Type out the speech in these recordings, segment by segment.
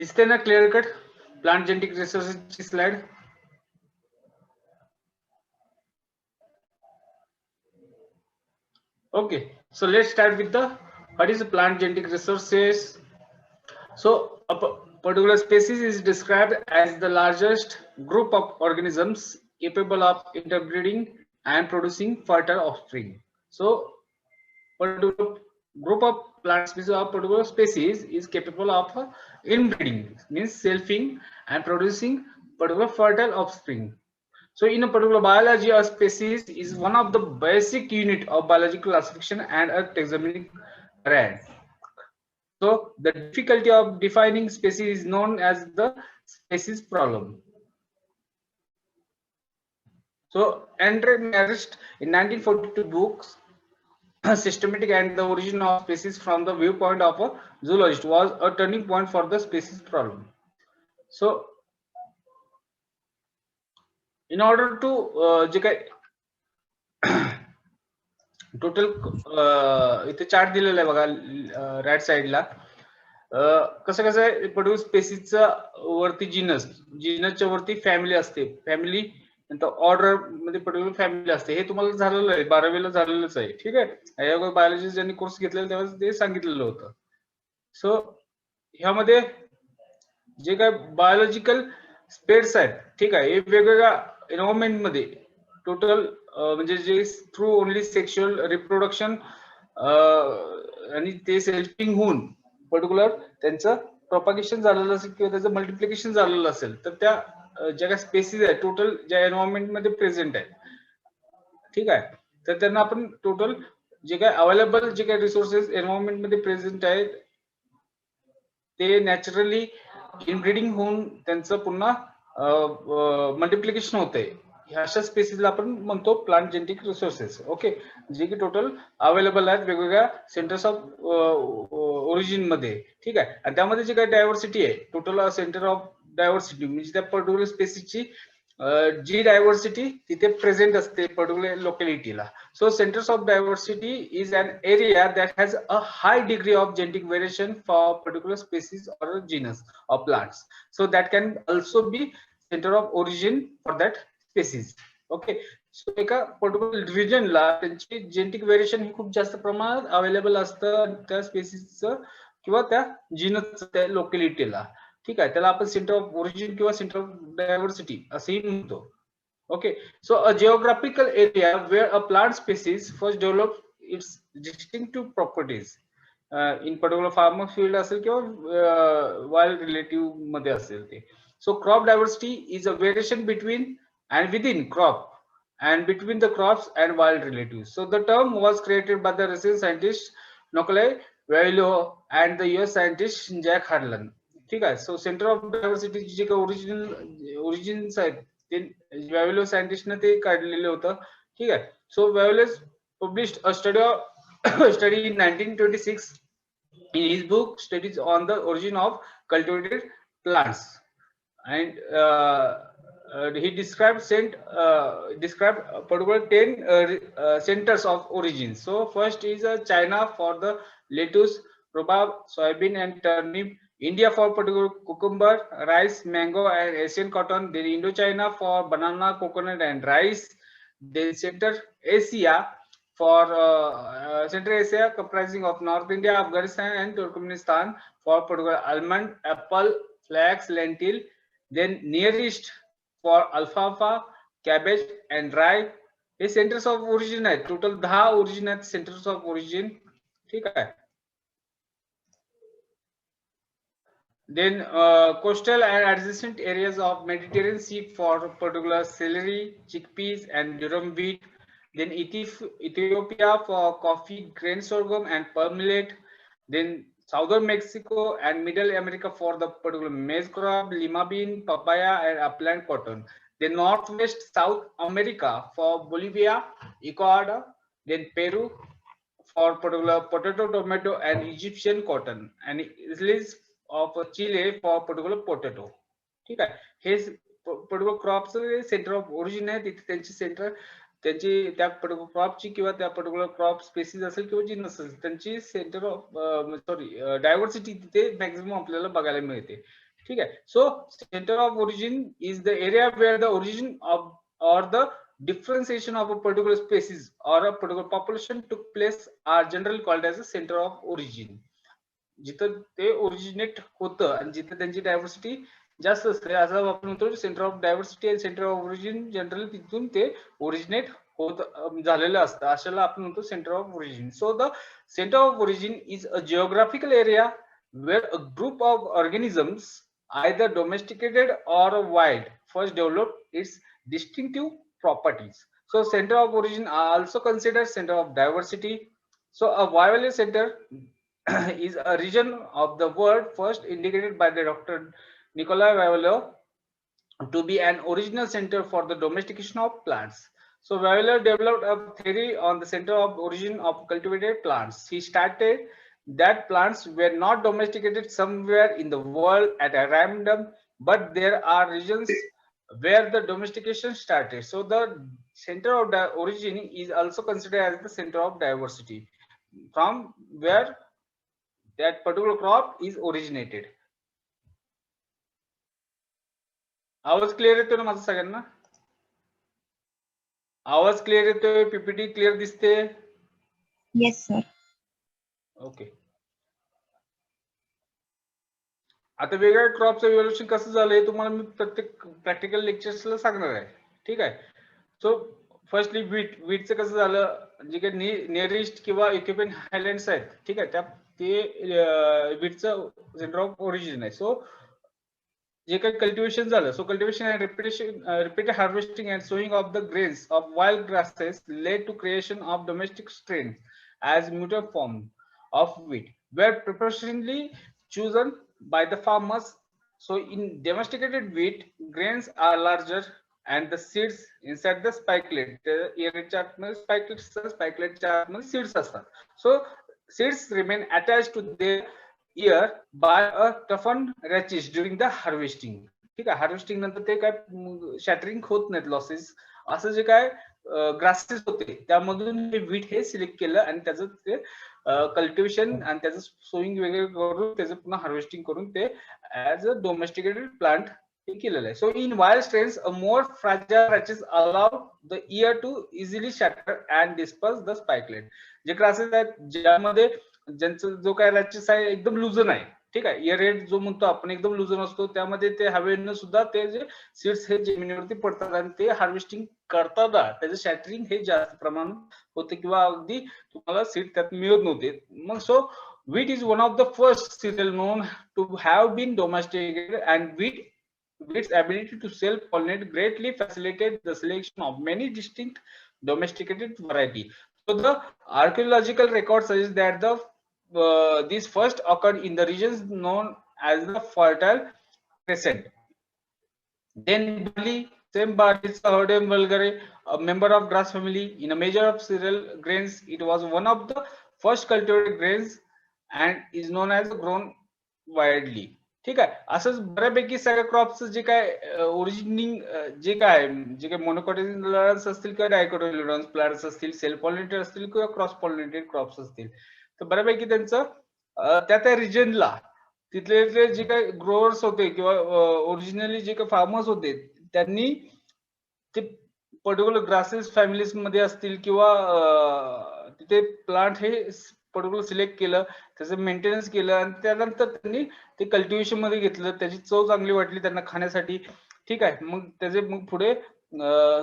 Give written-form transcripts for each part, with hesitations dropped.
दिसते ना clear cut plant genetic रिसोर्सेसची slide. Okay, so let's start with the what is the plant genetic resources. So a particular species is described as the largest group of organisms capable of interbreeding and producing fertile offspring. So particular group of plant species or particular species is capable of inbreeding, means selfing and producing particular fertile offspring. So in a particular biology, a species is one of the basic unit of biological classification and a taxonomic rank. So the difficulty of defining species is known as the species problem. So Andre Marist in 1942 books Systematic and the Origin of Species from the Viewpoint of a Zoologist was a turning point for the species problem. So in order to जे काही total इथे chart दिलेला आहे बघा right साइडला. कसं कसं आहे particular स्पेसिसचा वरती जिनसच्या वरती फॅमिली असते. फॅमिली नंतर ऑर्डर मध्ये पर्टिक्युलर फॅमिली असते. हे तुम्हाला झालेलं आहे 12वीला झालेलंच आहे. ठीक आहे. या बायोलॉजी ज्यांनी कोर्स घेतलेला तेव्हा ते सांगितलेलं होतं. सो ह्यामध्ये जे काय बायोलॉजिकल स्पेट्स आहेत ठीक आहे हे वेगवेगळ्या एन्व्हायरमेंट मध्ये टोटल म्हणजे जे थ्रू ओनली सेक्शुअल रिप्रोडक्शन आणि ते सेल्फिंग होऊन पर्टिक्युलर त्यांचं प्रोपागेशन झालेलं असेल किंवा त्याचं मल्टिप्लिकेशन झालेलं असेल तर त्या ज्या काही स्पेसिस आहेत टोटल ज्या एन्व्हायरमेंट मध्ये प्रेझेंट आहे ठीक आहे तर त्यांना आपण टोटल जे काही अवेलेबल जे काही रिसोर्सेस एन्व्हायरमेंट मध्ये प्रेझेंट आहेत ते नॅचरली इनब्रीडिंग होऊन त्यांचं पुन्हा मल्टिप्लिकेशन होतंय. अशा स्पेसिसला आपण म्हणतो प्लांट जेनेटिक रिसोर्सेस. ओके, जे की टोटल अवेलेबल आहेत वेगवेगळ्या सेंटर्स ऑफ ओरिजिन मध्ये. ठीक आहे. आणि त्यामध्ये जे काही डायव्हर्सिटी आहे टोटल सेंटर ऑफ डायव्हर्सिटी म्हणजे त्या पर्टिक्युलर स्पेसिसची जी डायव्हर्सिटी तिथे प्रेझेंट असते particular लोकॅलिटीला. So centers of diversity is an area that has a high degree of genetic variation for particular species or genus of plants. So that can also be center of origin for that species. Okay. So एका particular रिजनला त्यांची genetic variation ही खूप जास्त प्रमाणात available असतं त्या स्पेसिसचं किंवा त्या जीनसचं त्या लोकॅलिटीला. ठीक आहे. त्याला आपण सेंटर ऑफ ओरिजिन किंवा सेंटर ऑफ डायव्हर्सिटी असंही म्हणतो. Okay, so a geographical area where a plant species first develops its distinctive properties in particular farmer field असेल किंवा wild relative मध्ये असेल ते. So crop diversity is a variation between and within crop and between the crops and wild relatives. So the term was created by the Russian scientist Nikolai Vavilov and the US scientist Jack Harlan. ठीक आहे. So center of diversity जे काही origins आहेत ते वॅव्हिलो सायंटिस्टने ते काढलेलं होतं. ठीक आहे. So Vavilov published a study in 1926 in his book Studies on the Origin of Cultivated Plants, and he described particular 10 centers of origin. So first is China for the lettuce, rhubarb, soybean and turnip. India for particular cucumber, rice, mango and Asian cotton. Then Indochina for banana, coconut and rice. Then Central Asia for Central Asia comprising of North India, Afghanistan and Turkmenistan for particular almond, apple, flax, lentil. Then Near East for alfalfa, cabbage and rye. हे centers of origin आहेत. Total 10 origin आहेत centers of origin. ठीक आहे. Then coastal and adjacent areas of Mediterranean Sea for particular celery, chickpeas and durum wheat. Then Ethiopia for coffee, grain sorghum and pearl millet. Then southern Mexico and Middle America for the particular maize crop, lima bean, papaya and upland cotton. Then northwest South America for Bolivia, Ecuador. Then Peru for particular potato, tomato and Egyptian cotton. And Isles of Chile for particular potato. ठीक आहे. हे particular क्रॉपचं centre of origin आहे. तिथे त्यांची centre त्यांची त्या particular क्रॉपची किंवा त्या particular crop spaces असेल किंवा जीनस असेल त्यांची सेंटर ऑफ डायव्हर्सिटी तिथे मॅक्झिमम आपल्याला बघायला मिळते. ठीक आहे. So center of origin is the area where the origin of or the differentiation of a particular species or a particular population took place are generally called as a center of origin. जिथं ते originate होतं आणि जिथे त्यांची diversity जास्त असते असं आपण म्हणतो सेंटर ऑफ डायव्हर्सिटी आणि सेंटर ऑफ ओरिजिन जनरली तिथून ते ओरिजिनेट होत झालेलं असतं अशाला आपण म्हणतो centre of origin. So the centre of origin is a geographical area where a group of organisms either domesticated or wild first developed its distinctive properties. So center of origin are also considered center of diversity. So a viable center is a region of the world first indicated by the Dr. Nikolai Vavilov to be an original center for the domestication of plants. So Vavilov developed a theory on the center of origin of cultivated plants. He started that plants were not domesticated somewhere in the world at a random, but there are regions where the domestication started. So the center of the origin is also considered as the center of diversity, from where that particular crop is originated. आवाज clear येतोय ना माझा सगळ्यांना? आवाज clear येतोय? PPT clear दिसते? Yes sir. Okay. आता वेगळ्या क्रॉपचं इव्हॅल्युएशन कसं झालं हे तुम्हाला मी प्रत्येक प्रॅक्टिकल लेक्चर्सला सांगणार आहे. ठीक आहे. सो फर्स्टली वीटचं कसं झालं, जे काही नियरेस्ट किंवा इथिओपियन हायलँड्स आहेत, ठीक आहे, त्या ते वीटचं सेंटर ऑफ ओरिजिन आहे. सो जे काही कल्टिवेशन झालं, so cultivation and repeated harvesting and sowing of the grains of wild grasses led to creation of domestic strain as mutant form of wheat were preferentially chosen by the farmers. So in domesticated wheat, grains are larger and the seeds inside the spikelet. The spikelet seeds asतात. So seeds remain attached to their ear by a toughened rachis during the harvesting. ठीक आहे. Harvesting नंतर ते काय शॅटरिंग होत नाहीत, losses असं जे काय grasses होते त्यामधून हे वीट हे सिलेक्ट केलं आणि त्याचं ते कल्टिवेशन आणि त्याचं सोईंग वगैरे करून त्याचं पुन्हा हार्वेस्टिंग करून ते ऍज अ डोमेस्टिकेटेड प्लांट हे केलेलं आहे. So in wild strains a more fragile rachis allowed the ear to easily shatter and disperse the spikelet. जे ग्रासेस आहेत ज्यामध्ये ज्यांचा जो काय रॅचेस आहे एकदम लुजन आहे, ठीक आहे, इयर रेट जो म्हणतो आपण एकदम लुजन असतो, त्यामध्ये ते हवेनं सुद्धा ते जे सीड्स हे जमिनीवरती पडतात आणि ते हार्वेस्टिंग करताना त्याचं शॅटरिंग हे जास्त प्रमाणात होते किंवा अगदी तुम्हाला सीड त्यात मिळत नव्हते. मग सो wheat is one of the first cereal known to have been domesticated, and wheat's ability to self-pollinate greatly facilitated the selection of many distinct domesticated variety. So the archaeological record suggests that these first occurred in the regions known as the Fertile Crescent. Then barley, same barley, Hordeum vulgare, a member of grass family, in a measure of cereal grains, it was one of the first cultivated grains and is known as grown widely. ठीक आहे. असंच बऱ्यापैकी सगळ्या crops जे काय ओरिजिनिंग जे काय मोनोकोटिलॉन्स असतील किंवा डायकोटिलॉन्स plants असतील, सेल्फ पॉलिनेटेड असतील किंवा क्रॉस पॉलिनेटेड क्रॉप्स असतील, तर बऱ्यापैकी त्यांचं त्या रिजनला तिथले जे काही ग्रोअर्स होते किंवा ओरिजिनली जे काही फार्मर्स होते त्यांनी ते पर्टिक्युलर ग्रासेस फॅमिलीज मध्ये असतील किंवा तिथे प्लांट हे पर्टिक्युलर सिलेक्ट केलं, त्याचं मेंटेनन्स केलं आणि त्यानंतर त्यांनी ते कल्टिवेशन मध्ये घेतलं, त्याची चव चांगली वाटली त्यांना खाण्यासाठी, ठीक आहे. मग त्याचे मग पुढे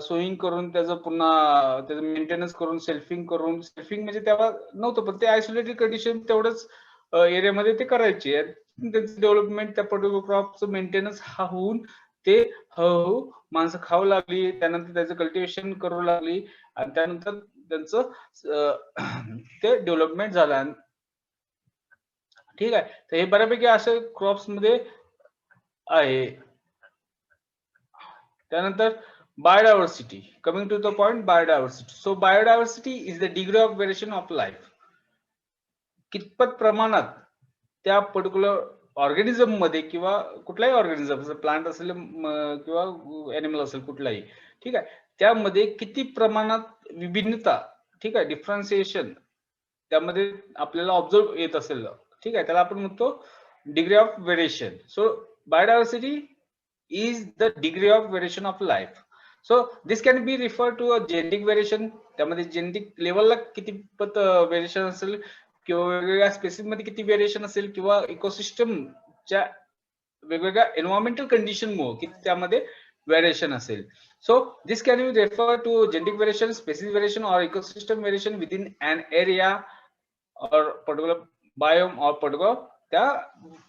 सोईंग करून त्याचं पुन्हा त्याचं मेंटेनन्स करून सेल्फिंग म्हणजे तेव्हा नव्हतं, पण ते आयसोलेटेड कंडिशन तेवढंच एरियामध्ये ते करायचे. त्यांचं डेव्हलपमेंट त्या पर्टिक्युलर क्रॉपचं मेंटेनन्स हा होऊन ते हळूहळू माणसं खाऊ लागली, त्यानंतर त्याचं कल्टिवेशन करू लागली आणि त्यानंतर त्यांचं ते डेव्हलपमेंट झालं. ठीक आहे. तर हे बऱ्यापैकी असे क्रॉप्स मध्ये आहे. त्यानंतर biodiversity, coming to the point, biodiversity. So biodiversity is the degree of variation of life. कितपत प्रमाणात त्या पर्टिक्युलर ऑर्गॅनिझम मध्ये किंवा कुठलाही ऑर्गॅनिझम, प्लांट असेल किंवा एनिमल असेल कुठलाही, ठीक आहे, त्यामध्ये किती प्रमाणात विभिन्नता, ठीक आहे, डिफरन्सिएशन त्यामध्ये आपल्याला ऑब्झर्व येत असेल, ठीक आहे, त्याला आपण म्हणतो degree of variation. So biodiversity is the degree of variation of life. So this can be referred to a genetic variation. त्यामध्ये जेनेटिक लेवलला कितीपत व्हेरिएशन असेल किंवा वेगवेगळ्या स्पेसिस मध्ये किती व्हेरिएशन असेल किंवा इकोसिस्टमच्या वेगवेगळ्या एन्व्हायरमेंटल कंडिशन मुळे किती त्यामध्ये व्हेरिएशन असेल. So this can be referred to genetic variation, species variation, or ecosystem variation within an area or particular biome or particular त्या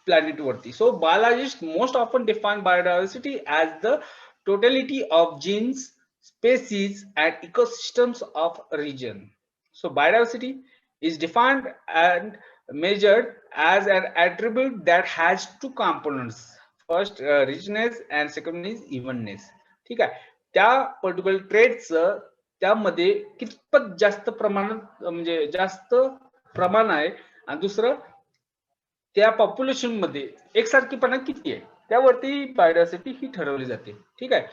planet वरती. So biologists most often define biodiversity as the totality of genes, species, and ecosystems of a region. So biodiversity is defined and measured as an attribute that has two components. First, richness, and second is evenness. ठीक आहे. त्या particular ट्रेडचं त्यामध्ये कितपत जास्त प्रमाणात म्हणजे जास्त प्रमाण आहे आणि दुसरं त्या पॉप्युलेशन मध्ये एकसारखीपणा किती आहे त्यावरती बायोडायव्हर्सिटी ही ठरवली जाते. ठीक आहे.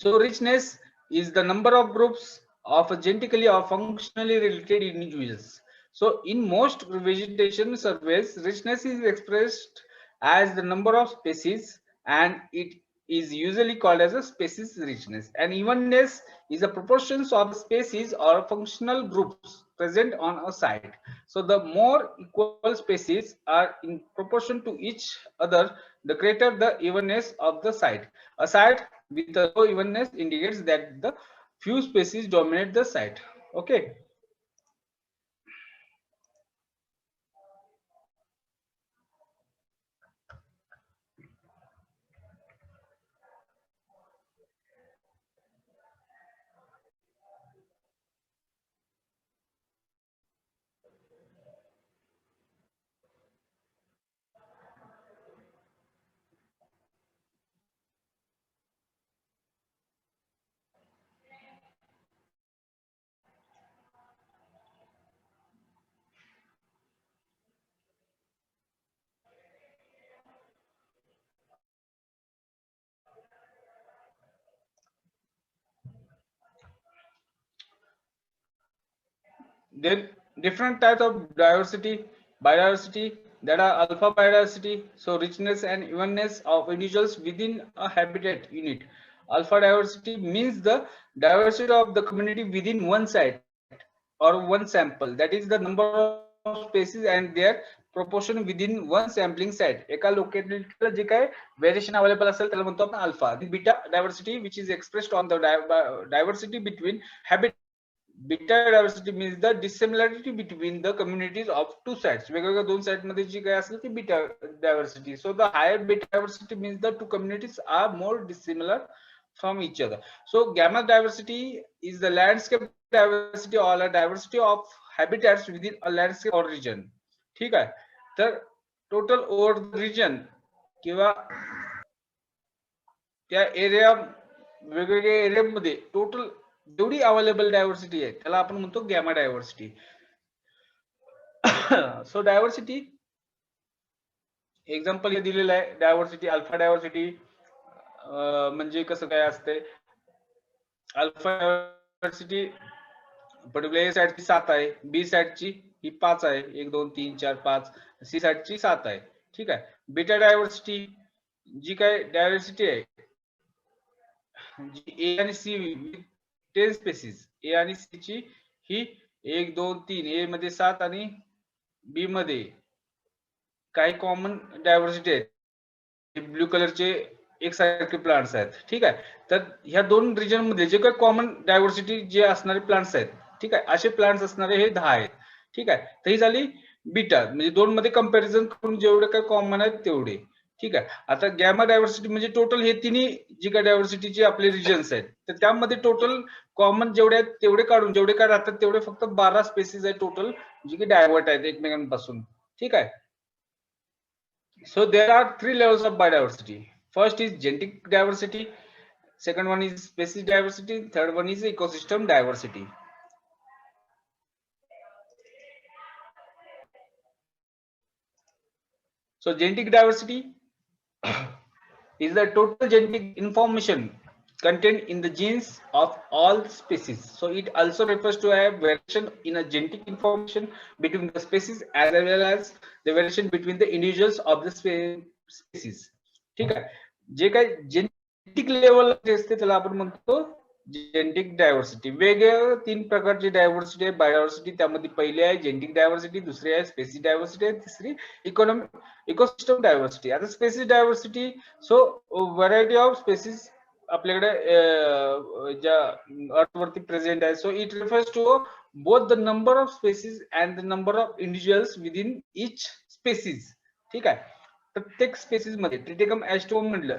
So richness is the number of groups of genetically or functionally related individuals. So in most vegetation surveys, richness is expressed as the number of species, and it is usually called as a species richness. And evenness is the proportions of species or functional groups present on a site. So the more equal species are in proportion to each other, the greater the evenness of the site. A site with a low evenness indicates that the few species dominate the site. Okay. Then different types of diversity, biodiversity, that are alpha biodiversity, so richness and evenness of individuals within a habitat unit. Alpha diversity means the diversity of the community within one site or one sample, that is the number of species and their proportion within one sampling site. एका लोकेलिटीला जे काय variation available असेल त्याला म्हणतो आपण alpha. Beta diversity which is expressed on the diversity between habit. Beta diversity means the dissimilarity between the communities of two sites. वेगवेगळ्या दोन site मध्ये जी काय असेल ती beta diversity. So the higher beta diversity means the two communities are more dissimilar from each other. So gamma diversity is the landscape diversity or a diversity of habitats within a landscape or region. ठीक आहे. तर total over region किंवा त्या area वेगवेगळ्या एरियामध्ये total जेवढी available diversity आहे त्याला आपण म्हणतो गॅमा डायव्हर्सिटी. सो डायव्हर्सिटी एक्झाम्पल हे दिलेलं आहे. डायव्हर्सिटी अल्फा डायव्हर्सिटी म्हणजे कसं काय असते. अल्फा डायव्हर्सिटी पर्टिक्युलर ए साइडची 7 आहे, बी साइडची ही 5 आहे, 1 2 3 4 5, सी साइडची 7 आहे. ठीक आहे. बीटा डायव्हर्सिटी जी काय डायव्हर्सिटी आहे जी ए आणि सी 10 स्पेसिस, ए आणि सी ची ही 1 2 3, ए मध्ये 7 आणि बी मध्ये काही कॉमन डायव्हर्सिटी आहे. ब्लू कलरचे एकसारखे प्लांट्स आहेत. ठीक आहे. तर ह्या दोन रिजन मध्ये जे काही कॉमन डायव्हर्सिटी जे असणारे प्लांट्स आहेत, ठीक आहे, असे प्लांट्स असणारे हे 10 आहेत. ठीक आहे. तर ही झाली बीटा, म्हणजे दोन मध्ये कंपॅरिझन करून जेवढे काही कॉमन आहेत तेवढे. ठीक आहे. आता गॅमा डायव्हर्सिटी म्हणजे टोटल हे तिन्ही जी काय डायव्हर्सिटीचे आपले रिजन्स आहेत तर त्यामध्ये टोटल कॉमन जेवढे आहेत तेवढे काढून जेवढे काय राहतात तेवढे फक्त 12 स्पेसिस आहेत टोटल जी की डायव्हर्ट आहेत एकमेकांपासून. ठीक आहे. So there are 3 levels of biodiversity. First is genetic diversity, second one is species diversity, third one is ecosystem diversity. So genetic diversity is the total genetic information contained in the genes of all species. So it also refers to a variation in a genetic information between the species as well as the variation between the individuals of the species. ठीक आहे. जे काही genetic level जे असते त्याला आपण म्हणतो genetic diversity. वेगवेगळ्या 3 प्रकारची diversity आहे, बायोडायव्हर्सिटी. त्यामध्ये पहिली आहे जेनेटिक डायव्हर्सिटी, दुसरी आहे स्पेसिस डायव्हर्सिटी आणि तिसरी इकोसिस्टम डायव्हर्सिटी. आता species diversity, so variety of species आपल्याकडे ज्या अर्थवरती प्रेझेंट आहे. So it refers to both the number of species and the number of individuals within each species. ठीक आहे. प्रत्येक स्पेसिस मध्ये ट्रिटिकम ॲस्ट्रोम म्हटलं,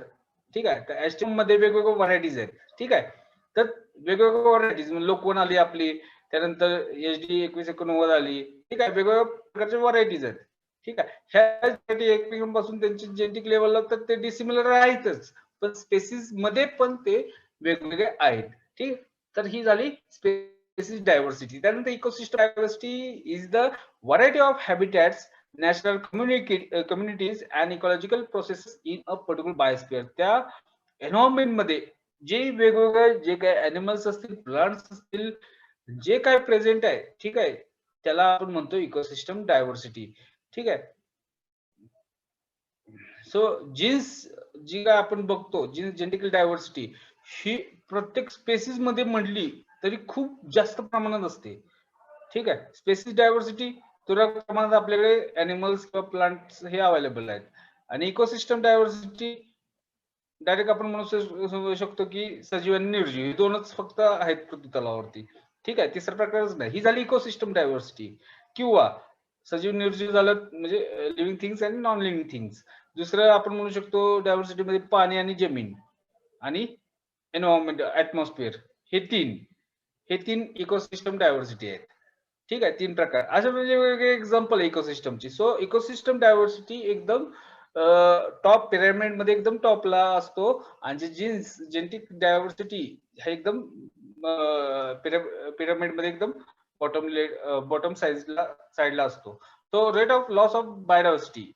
ठीक आहे, तर ॲस्ट्रोम मध्ये वेगवेगळ्या व्हरायटीज आहेत. ठीक आहे. तर वेगवेगळ्या व्हरायटीज लोकवन आली आपली, त्यानंतर HD 2189 आली. ठीक आहे. वेगवेगळ्या प्रकारच्या व्हरायटीज आहेत. ठीक आहे. ह्या व्हरायटी एकमेकांपासून त्यांची जेनेटिक लेवलला तर ते डिसिमिलर आहेतच, पण स्पेसिस मध्ये पण ते वेगवेगळे आहेत. ठीक. तर ही झाली स्पेसिस डायव्हर्सिटी. त्यानंतर ecosystem diversity is the variety of habitats, national communities and ecological processes in a particular biosphere. त्या एन्व्हायरमेंट मध्ये जे वेगवेगळे जे काही अॅनिमल्स असतील, प्लांट्स असतील, जे काय प्रेझेंट आहे, ठीक आहे, त्याला आपण म्हणतो इकोसिस्टम डायव्हर्सिटी. ठीक आहे. सो जीन्स जी काय आपण बघतो, जीन्स जेनेटिकल डायव्हर्सिटी ही प्रत्येक स्पेसिस मध्ये म्हटली तरी खूप जास्त प्रमाणात असते. ठीक आहे. स्पेसिस डायव्हर्सिटी तुरळक प्रमाणात आपल्याकडे अॅनिमल्स किंवा प्लांट्स हे अवेलेबल आहेत. आणि इकोसिस्टम डायव्हर्सिटी डायरेक्ट आपण म्हणू शकतो की सजीव आणि निर्जीव हे दोनच फक्त आहेत पृथ्वी तलावरती. ठीक आहे. तिसरा प्रकारच नाही. ही झाली इकोसिस्टम डायव्हर्सिटी. किंवा सजीव निर्जीव झालं म्हणजे लिव्हिंग थिंग्स आणि नॉन लिव्हिंग थिंग्स. दुसरं आपण म्हणू शकतो डायव्हर्सिटी मध्ये पाणी आणि जमीन आणि एन्व्हायरमेंट, ऍटमॉस्फिअर, हे तीन इकोसिस्टम डायव्हर्सिटी आहेत. ठीक आहे. 3 प्रकार असे म्हणजे वेगवेगळे एक्झाम्पल आहे इकोसिस्टमची. सो इकोसिस्टम डायव्हर्सिटी एकदम टॉप पिरामिड मध्ये एकदम टॉपला असतो, आणि जी जेनेटिक डायव्हर्सिटी हे एकदम पिरामिड मध्ये एकदम बॉटम साइडला असतो. तो rate of loss of biodiversity.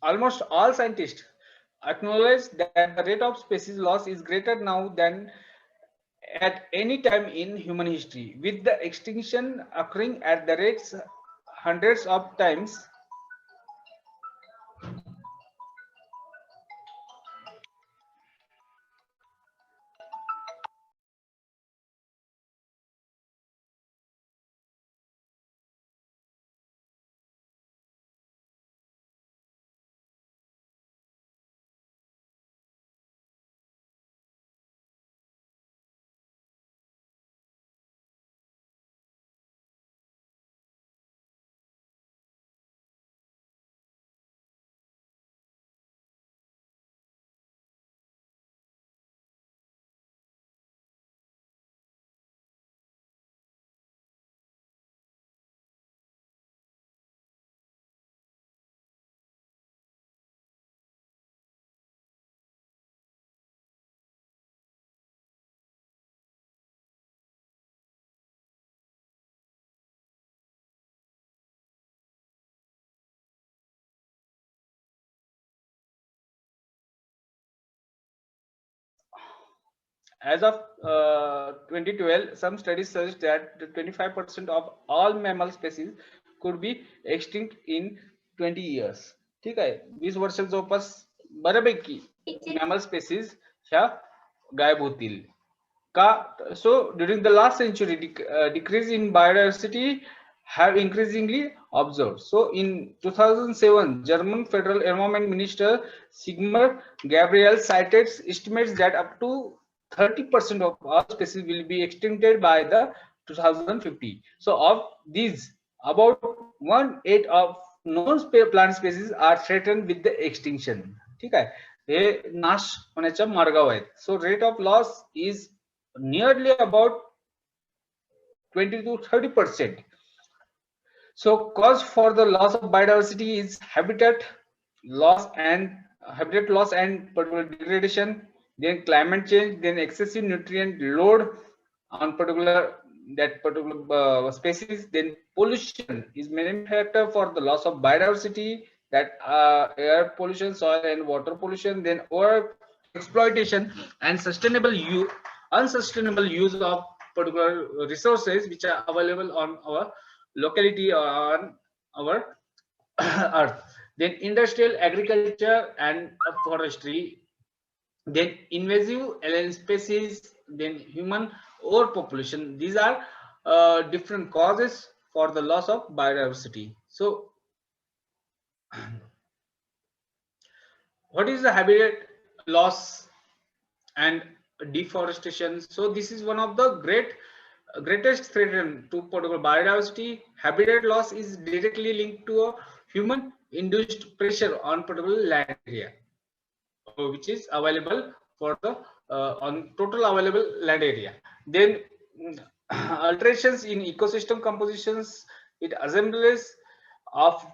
Almost all scientists acknowledge that the rate of species loss is greater now than at any time in human history, with the extinction occurring at the rates hundreds of times. As of 2012, some studies suggest that 25% of all mammal species could be extinct in 20 years. ठीक आहे. 20 वर्षात जवळपास बऱ्यापैकी mammal species ह्या गायब होतील. का? So during the last century, decrease in biodiversity have increasingly observed. So in 2007, German Federal Environment Minister Sigmar Gabriel cited estimates that up to 30% of all species will be extincted by the 2050. So of these, about 1/8 of non-plant species are threatened with the extinction. ठीक आहे. हे नाश होण्याच्या मार्गावर आहेत. So rate of loss is nearly about 20 to 30%. So cause for the loss of biodiversity is habitat loss and particular degradation, then climate change, then excessive nutrient load on particular species, then pollution is main factor for the loss of biodiversity, that air pollution, soil and water pollution, then over exploitation and unsustainable use of particular resources which are available on our locality or on our earth. then industrial agriculture and forestry, then invasive alien species, then human overpopulation. These are different causes for the loss of biodiversity. So what is the habitat loss and deforestation? So this is one of the greatest threat to particular biodiversity. Habitat loss is directly linked to a human induced pressure on particular land area, which is available for the on total available land area. Then alterations in ecosystem compositions, it assemblies of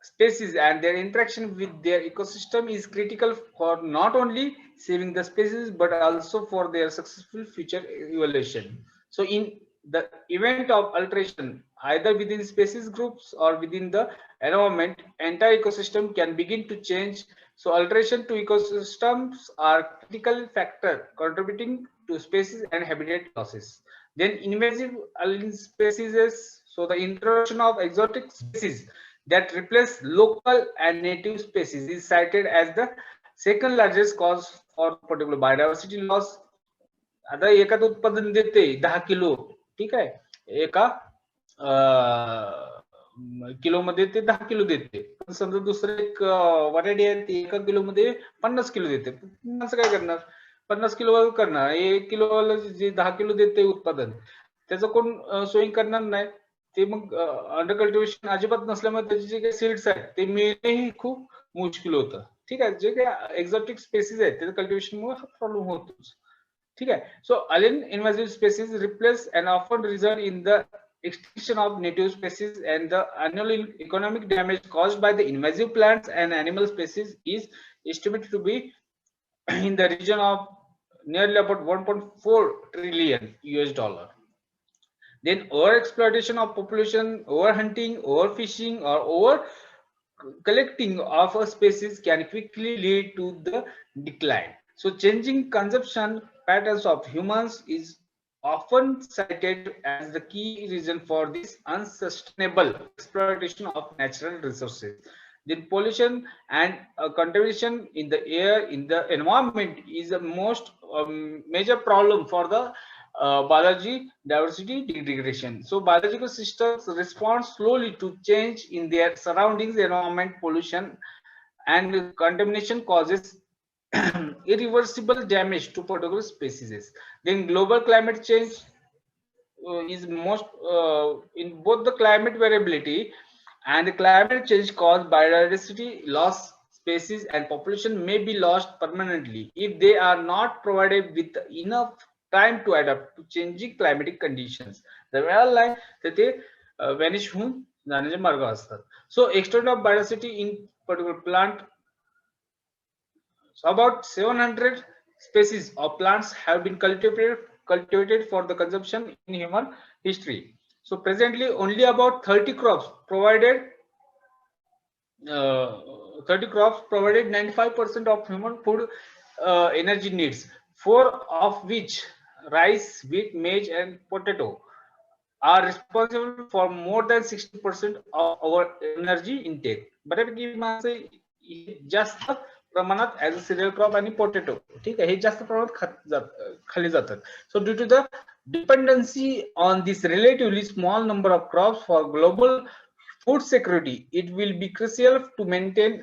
species and their interaction with their ecosystem is critical for not only saving the species but also for their successful future evolution. So in the event of alteration either within species groups or within the environment, entire ecosystem can begin to change. So alteration to ecosystems are critical factor contributing to species and habitat losses. Then invasive alien species, so the introduction of exotic species that replace local and native species is cited as the second largest cause for particular biodiversity loss. आता एकाच उत्पादन देते 10 kilo, ठीक आहे, एका kilo मध्ये ते 10 kilo देते, पण समजा दुसरं एक व्हरायटी आहे ती 1 किलो मध्ये 50 किलो देते, असं काय करणार? 50 किलो करणार, 1 किलो जे 10 किलो देते उत्पादन त्याचं कोण सोयिंग करणार नाही. ते मग अंडर कल्टिवेशन अजिबात नसल्यामुळे त्याचे जे काही सीड्स आहेत ते मिळणेही खूप मुश्किल होतं. ठीक आहे, जे काही एक्झॉटिक स्पेसिस आहेत त्याचं कल्टिवेशनमुळे हा प्रॉब्लेम होतोच. ठीक आहे. So alien invasive species replace and often result in the extinction of native species, and the annual economic damage caused by the invasive plants and animal species is estimated to be in the region of nearly about 1.4 trillion US dollar. Then overexploitation of population, overhunting, overfishing, or over collecting of a species can quickly lead to the decline. So changing consumption patterns of humans is often cited as the key reason for this unsustainable exploitation of natural resources. Then pollution and contamination in the air, in the environment is the most major problem for the biology diversity degradation. So biological systems respond slowly to change in their surroundings. Environment pollution and contamination causes irreversible damage to particular species. Then global climate change is most in both the climate variability and the climate change caused biodiversity loss. Species and population may be lost permanently if they are not provided with enough time to adapt to changing climatic conditions. The वेळेला तर ते vanish होऊन जाण्याचे मार्ग असतात. So extent of biodiversity in particular plant, so about 700 species of plants have been cultivated for the consumption in human history. So presently only about 30 crops provided 95% of human food energy needs, 4 of which, rice, wheat, maize, and potato, are responsible for more than 60% of our energy intake. बऱ्यापैकी माणसं जास्त प्रमाणात as a cereal crop आणि potato, ठीक आहे, हे जास्त प्रमाणात खाली जातात. So due to the dependency on this relatively small number of crops for global food security, it will be crucial to maintain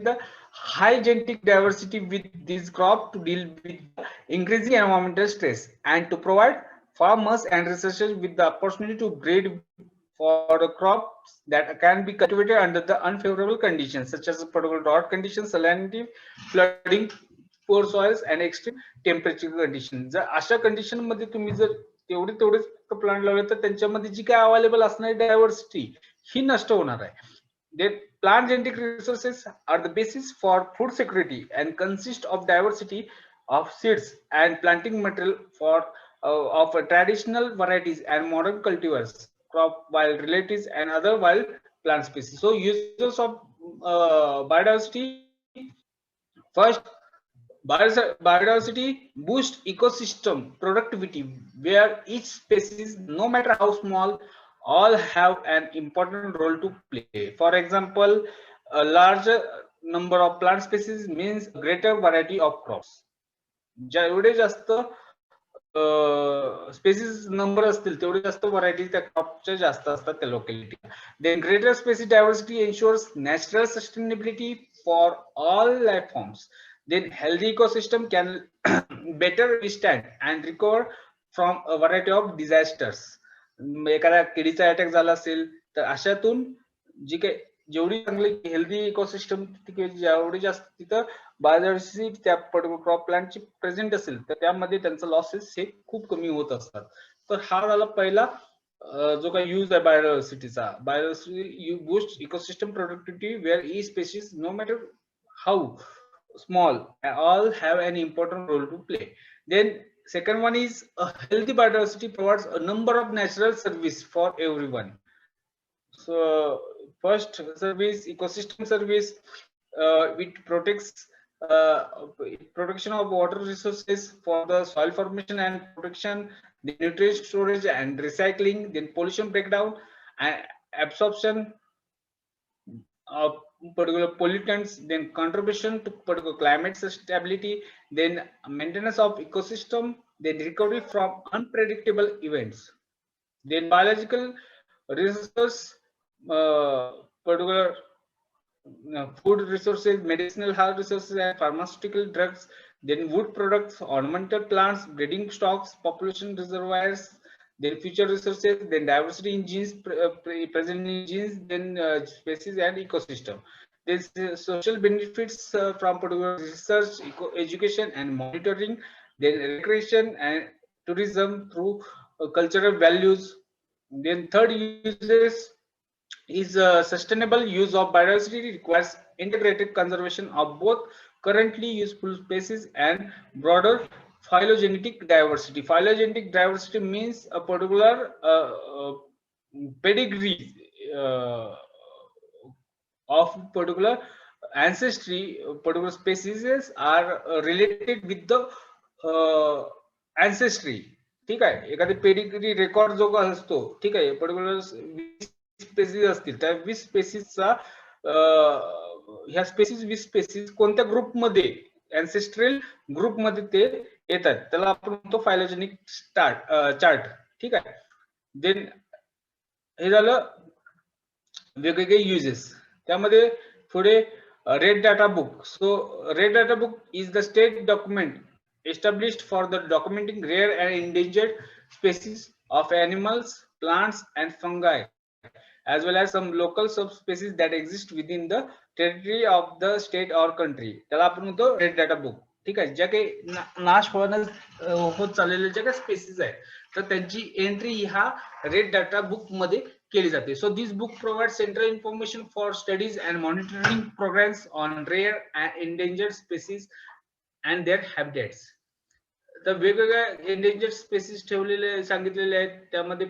the high genetic diversity with these crops to deal with increasing environmental stress and to provide farmers and researchers with the opportunity to breed for the crops that can be cultivated under the unfavorable conditions such as particular drought conditions, salinity, flooding, poor soils, and extreme temperature conditions. जर अशा condition मध्ये तुम्ही जर तेवढेच plant लावले तर त्यांच्यामध्ये जी काय अवेलेबल असणारी डायव्हर्सिटी ही नष्ट होणार आहे. Then plant genetic resources are the basis for food security and consist of diversity of seeds and planting material for of traditional varieties and modern cultivars, crop wild relatives and other wild plant species. So users of biodiversity, first Biodiversity boosts ecosystem productivity, where each species, no matter how small, all have an important role to play. For example, a larger number of plant species means a greater variety of crops. जेवढे जास्त spaces number असतील तेवढे जास्त variety त्या क्रॉपच्या जास्त असतात त्या locality. Then greater species diversity ensures natural sustainability for all life forms. Then healthy ecosystem can better withstand and recover from a variety of disasters. एखाद्या किडीचा अटॅक झाला असेल तर अशातून जी काही जेवढी चांगली हेल्दी इकोसिस्टम जेवढी जास्त तिथं बायोडायव्हर्सिटी त्या पर्टिक्युलर क्रॉप प्लांटची प्रेझेंट असेल तर त्यामध्ये त्यांचं लॉसेस हे खूप कमी होत असतात. तर हा झाला पहिला जो काही यूज आहे बायोडायव्हर्सिटीचा. Biodiversity boost ecosystem productivity where each species no matter how small all have an important role to play. Then second one is a healthy biodiversity provides a number of natural service for everyone. So first service, ecosystem service, it protects protection of water resources for the soil formation and protection, the nutrient storage and recycling, then pollution breakdown and absorption of particular pollutants, then contribution to particular climate stability, then maintenance of ecosystem, then recovery from unpredictable events, then biological resources, particular food resources, medicinal health resources and pharmaceutical drugs, then wood products, ornamental plants, breeding stocks, population reservoirs, then future resources, then diversity in genes, present in genes, then species and ecosystem. There's social benefits from particular research, education and monitoring, then recreation and tourism through cultural values. Then third uses is sustainable use of biodiversity requires integrated conservation of both currently useful species and broader phylogenetic diversity. Phylogenetic diversity means a particular pedigree of particular ancestry, particular species are related with the ancestry. ठीक आहे. एखादी pedigree record जो असतो ठीक आहे particular spaces असतील त्या 20 स्पेसिसचा ह्या स्पेसिस 20 स्पेसिस कोणत्या ग्रुपमध्ये अँसेस्ट्रल ग्रुपमध्ये ते येतात त्याला आपण म्हणतो फायलोजेनिक चार्ट. ठीक आहे. देन हे झालं वेगवेगळे युजेस. त्यामध्ये पुढे red data book. So red data book is the state document established for the documenting rare and endangered species of animals, plants and fungi, as well as some local subspecies that exist within the territory of the state or country. त्याला आपण म्हणतो red data book. ठीक आहे. ज्या काही नाश होत चाललेल्या ज्या काही स्पेसिस आहेत तर त्यांची एंट्री ह्या रेड डाटा बुक मध्ये केली जाते. So this book provide central information for studies and monitoring programs on rare and endangered species and their habitats. तर वेगवेगळ्या एंडेंजर्ड स्पेसिस ठेवलेले सांगितलेले आहेत त्यामध्ये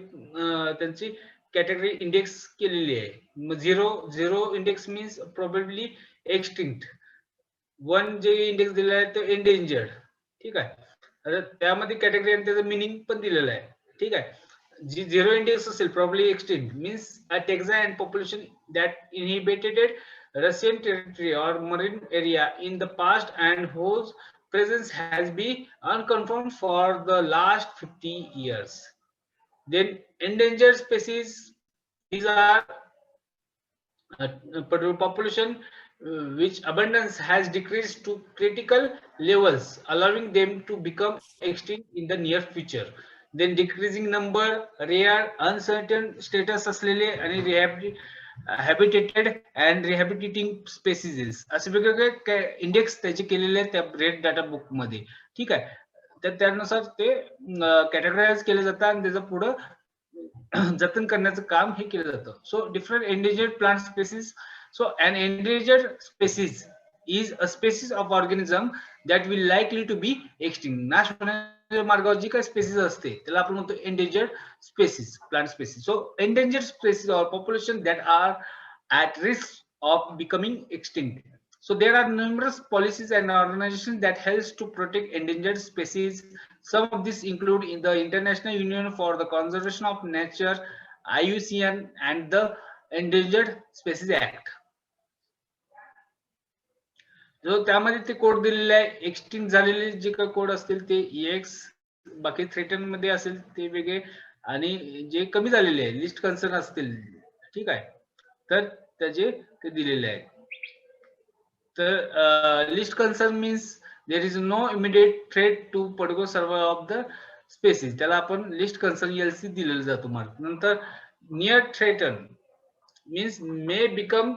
त्यांची कॅटेगरी इंडेक्स केलेली आहे. Zero index means probably extinct. 1 जे इंडेक्स दिलेला आहे तो एंडेंजर्ड. ठीक आहे. आता त्यामध्ये कॅटेगरी आणि त्याचं मिनिंग पण दिलेलं आहे. ठीक आहे. जी 0 इंडेक्स असेल probably extinct means a taxa and population that inhibited Russian territory or marine area in the past and whose presence has been unconfirmed for the last 50 years. Then endangered species, these are population which abundance has decreased to critical levels, allowing them to become extinct in the near future. Then decreasing number, rare, uncertain status असलेले आणि हॅबिटेटेड and रिहॅबिटेटिंग spaces असे वेगवेगळे index त्याचे केलेले आहेत त्या red data book मध्ये. ठीक आहे. तर त्यानुसार ते कॅटेगराईज केले जातात आणि त्याचं पुढं जतन करण्याचं काम हे केलं जातं. So different endangered plant species. So an endangered species is a species of organism that will likely to be extinct. नाश होण्याच्या मार्गावर जी काही स्पेसिस असते त्याला आपण म्हणतो endangered species, plant species. So endangered species or population that are at risk of becoming extinct. So there are numerous policies and organizations that helps to protect endangered species. Some of these include in the International Union for the Conservation of Nature, IUCN, and the Endangered Species Act. जो त्यामध्ये ते code दिलेले आहे, extinct झालेले जे काही code असतील ते EX, बाकी थ्रेटन मध्ये असेल ते वेगळे, आणि जे कमी झालेले आहे लिस्ट कन्सर्न असतील, ठीक आहे, तर त्याचे ते दिलेले आहे. तर list concern means there is no immediate threat to particular survival of the species, त्याला आपण लिस्ट कन्सर्न LC दिलेलं जातो मार्क. नंतर near threaten means may become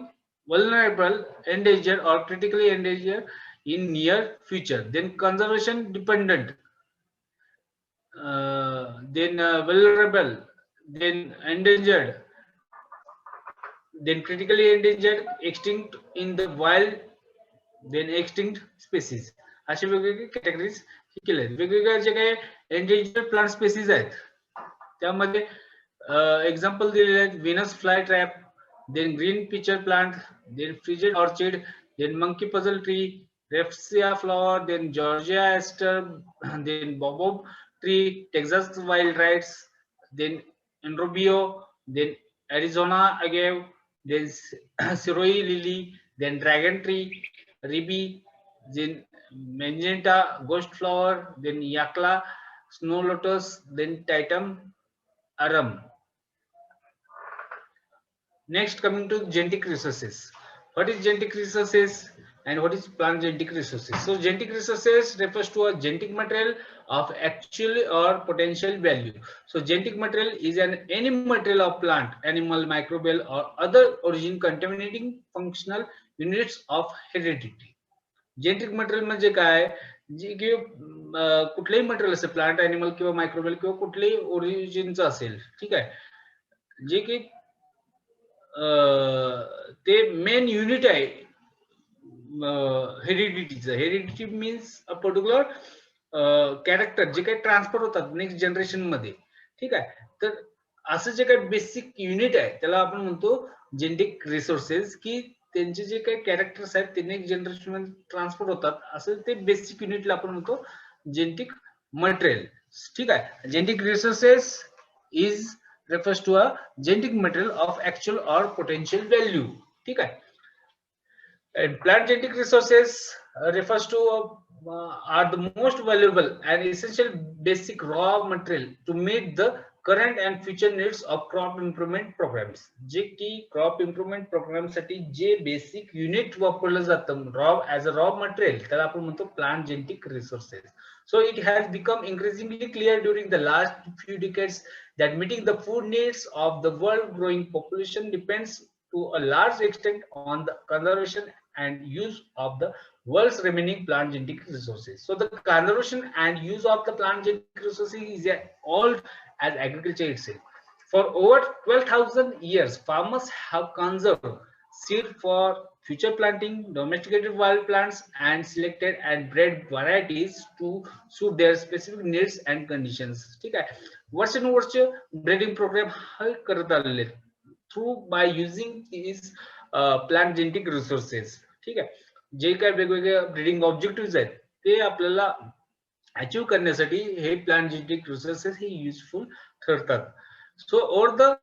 vulnerable, endangered, or critically endangered in near future. Then conservation dependent, then vulnerable, then endangered, then critically endangered, extinct in the wild, then extinct species. असे वेगवेगळे categories केले आहेत. वेगवेगळ्या जे काही endangered plant species आहेत त्यामध्ये example दिलेले आहेत, Venus fly trap, then green pitcher plant, then frigid orchid, then monkey puzzle tree, rafflesia flower, then Georgia aster, then baobab tree, Texas wild rice, then enrobio, then Arizona agave, then siroi lily, then dragon tree, ribi, then magenta ghost flower, then yakla, snow lotus, then titum arum. Next, coming to genetic resources. What is genetic resources and what is plant genetic resources? So genetic resources refers to a genetic material of actual or potential value. So genetic material is any material of plant, animal, microbial, or other origin contaminating functional units of heredity. Genetic material म्हणजे काय, जे की कुठलेही material असेल, plant, animal किंवा microbial किंवा कुठलेही ओरिजिनचं असेल, ठीक आहे, जे की ते मेन युनिट आहे हेरिडिटीचं. Heredity means a particular character जे काही ट्रान्सफर होतात नेक्स्ट जनरेशन मध्ये, ठीक आहे. तर असं जे काही बेसिक युनिट आहे त्याला आपण म्हणतो जेनेटिक रिसोर्सेस, की त्यांचे जे काही कॅरेक्टर्स आहेत ते नेक्स्ट जनरेशन मध्ये ट्रान्सफर होतात, असं ते बेसिक युनिटला आपण म्हणतो जेनेटिक मटेरियल, ठीक आहे. Genetic resources is refers to a genetic material of actual or potential value, ठीक है. And plant genetic resources refers to are the most valuable and essential basic raw material to meet the current and future needs of crop improvement programs. जे की crop improvement program साठी जे basic unit वापरलं जातं raw as a raw material त्याला आपण म्हणतो plant genetic resources. So it has become increasingly clear during the last few decades that meeting the food needs of the world growing population depends to a large extent on the conservation and use of the world's remaining plant genetic resources. So the conservation and use of the plant genetic resources is as old as agriculture itself. For over 12,000 years, farmers have conserved seed for future planting, domesticated wild plants, and selected and bred varieties to suit their specific needs and conditions. ठीक आहे. वर्षानुवर्ष breeding programme हा करत आलेले through by using this plant genetic resources, ठीक आहे. जे काय वेगवेगळे ब्रीडिंग ऑब्जेक्टिव्ह आहेत ते आपल्याला अचीव्ह करण्यासाठी हे प्लांट जेनेटिक रिसोर्सेस हे युजफुल ठरतात. सो ओव्हर द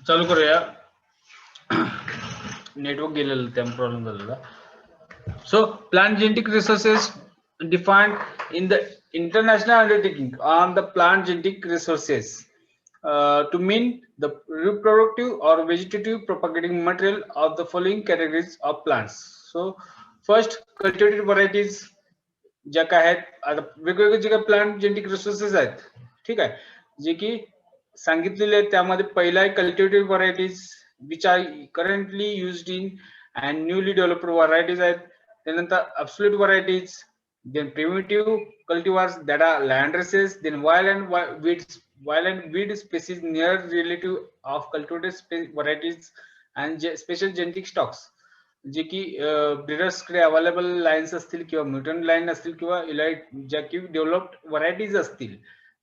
चालू करूया. नेटवर्क गेलेलं त्यामुळे प्रॉब्लेम झालेला. So plant genetic resources defined in the international undertaking on the plant genetic resources to mean the reproductive or vegetative propagating material of the following categories of plants. So first cultivated varieties ज्या काय आहेत आता वेगवेगळे जे काही plant genetic resources आहेत ठीक आहे जे की सांगितलेले आहेत त्यामध्ये पहिला आहे cultivated varieties which are currently used in and newly developed varieties आहेत त्यानंतर absolute varieties then primitive cultivars that are land races then wild and weed species near relative of cultivated varieties and special genetic stocks जे की breeders कडे available lines असतील किंवा mutant line असतील किंवा elite ज्या की डेव्हलप्ड व्हरायटीज असतील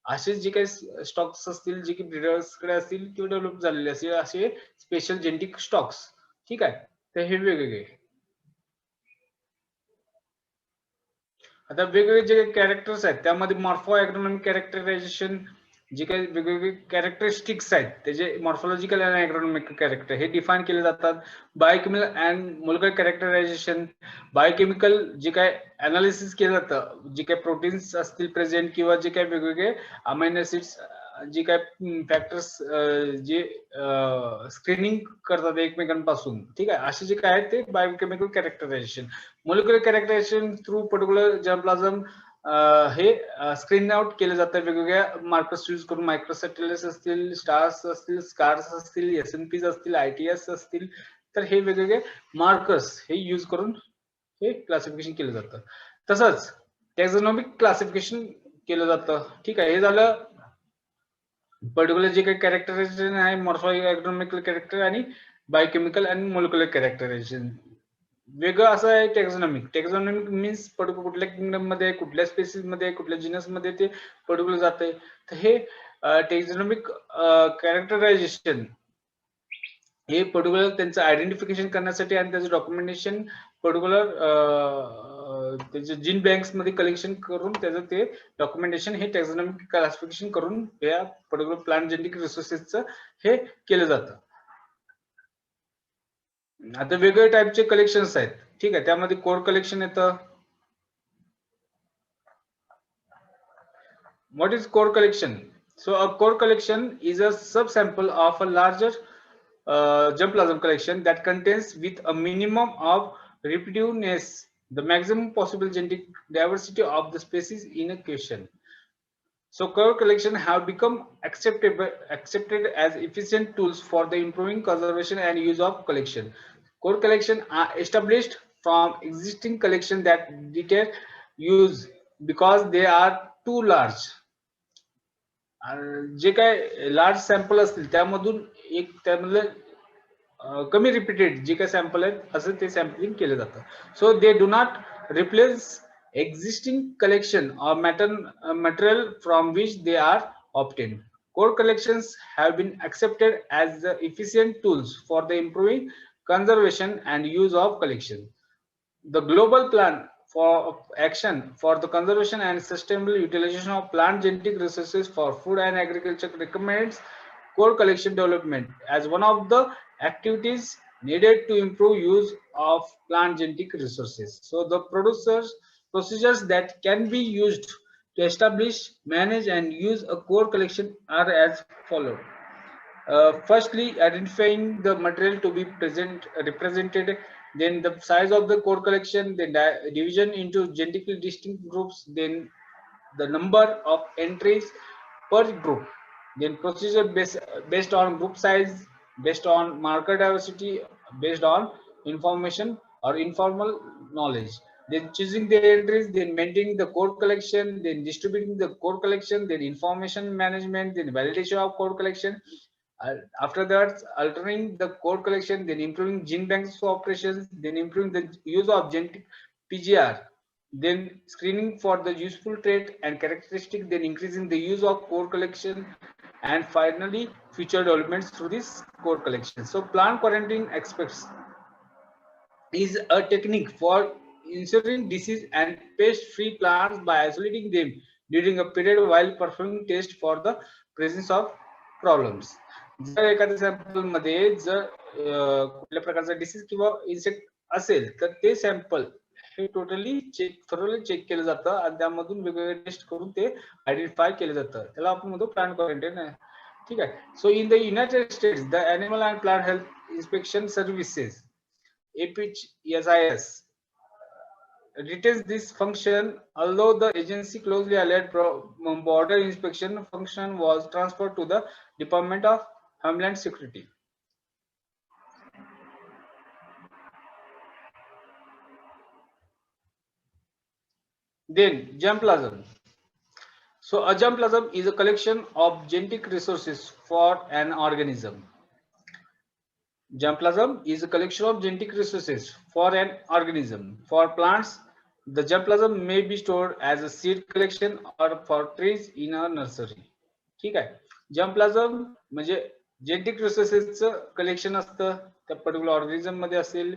असे जे काही स्टॉक्स असतील जे की ब्रीडर्स कडे असतील किंवा डेव्हलप झालेले असतील असे स्पेशल जेनेटिक स्टॉक्स ठीक आहे तर हे वेगवेगळे आता वेगवेगळे जे कॅरेक्टर्स आहेत त्यामध्ये मॉर्फो ॲग्रोनॉमिक कॅरेक्टरायझेशन जे काही वेगवेगळे कॅरेक्टरिस्टिक्स आहेत त्याचे मॉर्फोलॉजिकल अँड ॲग्रोनॉमिक कॅरेक्टर हे डिफाईन केले जातात biochemical and molecular characterization biochemical जे काय अनालिसिस केलं जातं जे काही प्रोटीन्स असतील प्रेझेंट किंवा जे काही वेगवेगळे अमायनो ऍसिड्स जे काय फॅक्टर्स जे स्क्रीनिंग करतात एकमेकांपासून ठीक आहे असे जे काय आहेत ते biochemical characterization molecular characterization through particular germplasm हे स्क्रीन आउट केले जातात वेगवेगळ्या मार्कर्स यूज करून मायक्रोसेटेलस असतील स्टार्स असतील स्कार्स असतील एसएनपीज असतील आयटीएस असतील तर हे वेगवेगळे मार्कर्स हे यूज करून हे क्लासिफिकेशन केलं जातं तसंच टॅक्झॉनॉमिक क्लासिफिकेशन केलं जातं ठीक आहे हे झालं पर्टिक्युलर जे काही कॅरेक्टरायझेशन आहे मॉर्फोइकोनॉमिकल कॅरेक्टर आणि बायोकेमिकल आणि मोलिक्युलर कॅरेक्टरायझेशन वेगळं असं आहे टेक्झॉनॉमिक मीन्स पर्टिक्युलर कुठल्या किंगडम मध्ये कुठल्या स्पेसिस मध्ये कुठल्या जिनस मध्ये ते पर्टिक्युलर जाते तर हे टेक्झॉनॉमिक कॅरेक्टरायझेशन हे पर्टिक्युलर त्यांचं आयडेंटिफिकेशन करण्यासाठी आणि त्याचं डॉक्युमेंटेशन पर्टिक्युलर त्याचे जीन बँक्स मध्ये कलेक्शन करून त्याचं ते डॉक्युमेंटेशन हे टॅक्झॉनॉमिक क्लासिफिकेशन करून या पर्टिक्युलर प्लांट जेनेटिक रिसोर्सेसचं हे केलं जातं आता वेगवेगळ्या टाईपचे कलेक्शन्स आहेत ठीक आहे त्यामध्ये कोर कलेक्शन येतं what is core collection so a core collection is a sub sample of a larger germplasm collection that contains with a minimum of repetitiveness the maximum possible genetic diversity of the species in a question. So core collection have become accepted as efficient tools for the improving conservation and use of collection. Core collection are established from existing collection that deter use because they are too large. जे काय large sample असतील त्यामधून एक त्यामधलं कमी repeated जे काही sample आहेत असं ते सॅम्पलिंग केलं जातं so they do not replace existing collection or material from which they are obtained. Core collections have been accepted as the efficient tools for the improving conservation and use of collection. The global plan for action for the conservation and sustainable utilization of plant genetic resources for food and agriculture recommends core collection development as one of the activities needed to improve use of plant genetic resources. So the procedures that can be used to establish, manage and use a core collection are as follows. Firstly, identifying the material to be represented, then the size of the core collection, then division into genetically distinct groups, then the number of entries per group, then procedure based on group size, based on marker diversity, based on information or informal knowledge, then choosing the entries, then maintaining the core collection, then distributing the core collection, then information management, then validation of core collection. After that, altering the core collection, then improving gene banks operations, then improving the use of genetic PGR, then screening for the useful trait and characteristic, then increasing the use of core collection, and finally future developments through this core collection. So plant quarantine aspects is a technique for ensuring disease and pest-free plants by isolating them during a period while performing tests for the presence of problems. जर एखाद्या sample मध्ये जर कुठल्या प्रकारचा disease किंवा insect असेल तर ते सॅम्पल हे टोटली थरोली चेक केलं जातं आणि त्यामधून वेगवेगळे टेस्ट करून ते आयडेंटिफाय केलं जातं. त्याला आपण म्हणतो प्लांट क्वारंटाईन आहे. ठीक आहे. So in the United States the animal and plant health inspection services APHSIS retains this function, although the agency closely allied border inspection function was transferred to the Department of Homeland Security. Then germplasm. So a germplasm is a collection of genetic resources for an organism. Germplasm is a collection of genetic resources for an organism. For plants, the germplasm may be stored as a seed collection or for trees in a nursery. ठीक आहे. जर्मप्लाझम म्हणजे genetic रिसोर्सेसचं collection असतं त्या particular organism मध्ये असेल.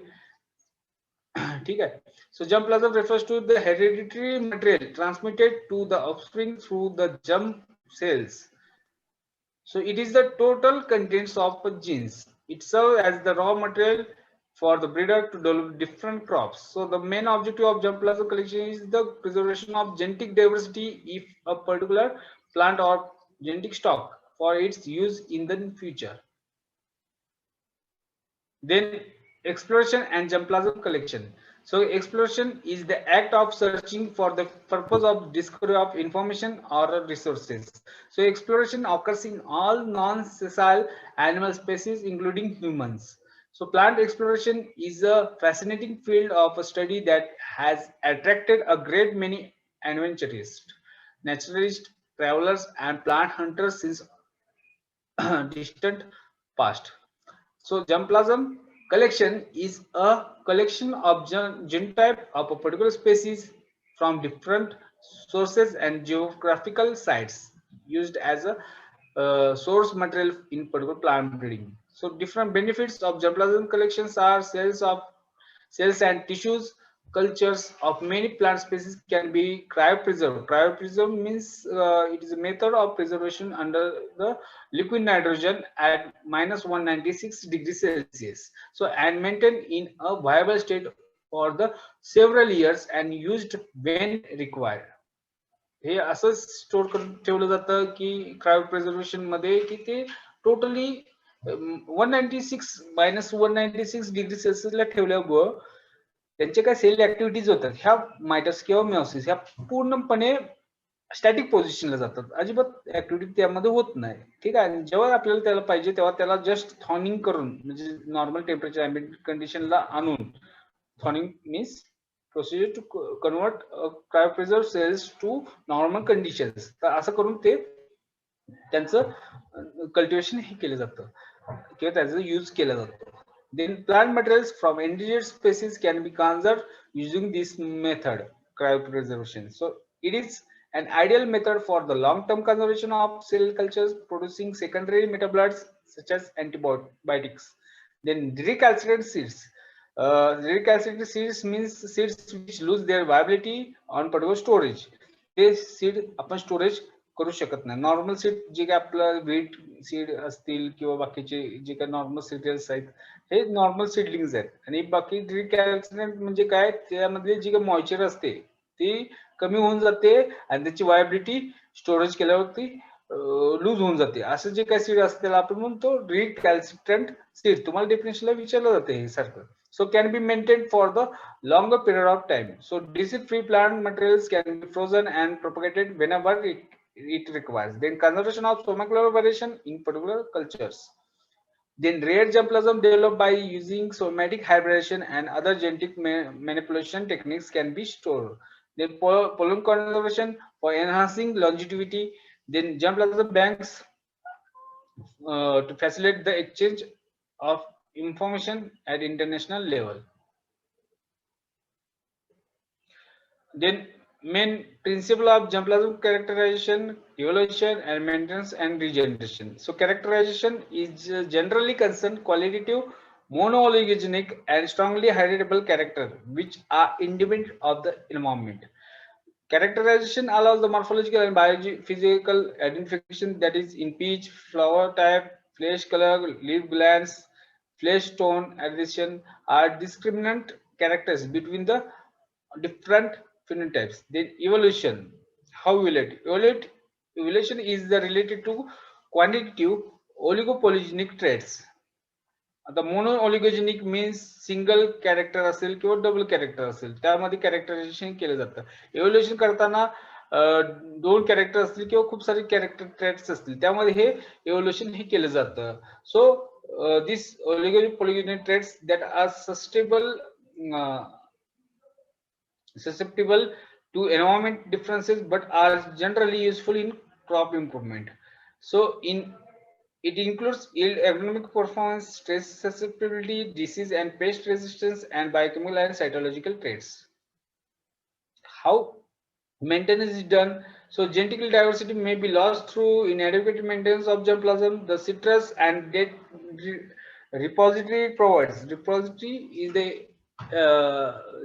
ठीक आहे. So germplasm refers to the hereditary material transmitted to the offspring through the germ cells. So it is the total contents of genes. It serves as the raw material for the breeder to develop different crops. So the main objective of germplasm collection is the preservation of genetic diversity if a particular plant or genetic stock for its use in the future. Then exploration and germplasm collection. So exploration is the act of searching for the purpose of discovery of information or resources. So exploration occurs in all non-sessile animal species including humans. So plant exploration is a fascinating field of study that has attracted a great many adventurists, naturalists, travelers and plant hunters since distant past. So germplasm collection is a collection of genotype of a particular species from different sources and geographical sites used as a source material in particular plant breeding. So different benefits of germplasm collections are cells and tissues. Cultures of many plant species can be cryopreserved. Cryopreserve means it is a method of preservation under the liquid nitrogen at -196 degrees Celsius. So and maintained in a viable state for the several years and used when required. हे असं store करून ठेवलं जातं की क्रायोप्रिझर्वेशन मध्ये की ते totally 196 -196 degree सेल्सिअसला ठेवल्यामुळं त्यांचे काय सेल ऍक्टिव्हिटीज होतात ह्या मायटस किंवा मिओसिस ह्या पूर्णपणे स्टॅटिक पोझिशनला जातात. अजिबात ऍक्टिव्हिटी त्यामध्ये होत नाही. ठीक आहे. जेव्हा आपल्याला त्याला पाहिजे तेव्हा त्याला जस्ट थॉनिंग करून म्हणजे नॉर्मल टेम्परेचर अँबिएंट कंडिशनला आणून thawing means procedure to convert cryopreserve cells to normal conditions. तर असं करून ते त्यांचं कल्टिवेशन हे केलं जातं किंवा त्याचा यूज केला जातो. Then plant materials from endangered species can be conserved using this method, cryopreservation. So it is an ideal method for the long-term conservation of cell cultures producing secondary metabolites such as antibiotics. Then recalcitrant seeds. Recalcitrant seeds means seeds which lose their viability on particular storage. ते seed आपण storage करू शकत नाही. Normal seed जे काय आपलं wheat seed असतील किंवा बाकीचे जे काही नॉर्मल सिरियल्स आहेत हे नॉर्मल सीडलिंग्स आहेत आणि बाकी रिकॅल्सिनेंट म्हणजे काय त्यामध्ये जी काही मॉइश्चर असते ती कमी होऊन जाते आणि त्याची वायबिलिटी स्टोरेज केल्यावरती लूज होऊन जाते. असं जे काही सीड असते त्याला आपण म्हणतो रिकॅल्सिट्रंट सीड. तुम्हाला डेफिनेशनला विचारलं जाते हे सारखं. So can be maintained for the longer period of time. So disease-free plant materials can be frozen and propagated whenever it requires. Then conservation of somatic variation in particular cultures. Then rare germplasm developed by using somatic hybridization and other genetic manipulation techniques can be stored. Then pollen conservation for enhancing longevity. Then germplasm banks to facilitate the exchange of information at international level. Then main principle of germplasm characterization, evolution and maintenance and regeneration. So characterization is generally concerned qualitative, mono-oligogenic and strongly heritable character which are independent of the environment. Characterization allows the morphological and biophysical identification, that is in pitch, flower type, flesh color, leaf glands, flesh tone, adhesion are discriminant characters between the different phenotypes. Then evolution. How evolution is the related to quantitative oligopolygenic traits. आता mono ऑलिगोजेनिक means single character असेल किंवा double character असेल त्यामध्ये characterisation केलं जातं. Evolution करताना दोन character असतील किंवा खूप सारे कॅरेक्टर ट्रेट्स असतील त्यामध्ये हे इव्होल्युशन हे केलं जातं. So this oligopolygenic traits that are susceptible to environment differences but are generally useful in crop improvement. So it includes yield, agronomic performance, stress susceptibility, disease and pest resistance, and biochemical and cytological traits. How maintenance is done? So genetic diversity may be lost through inadequate maintenance of germplasm. The citrus and dead repository provides. Repository is the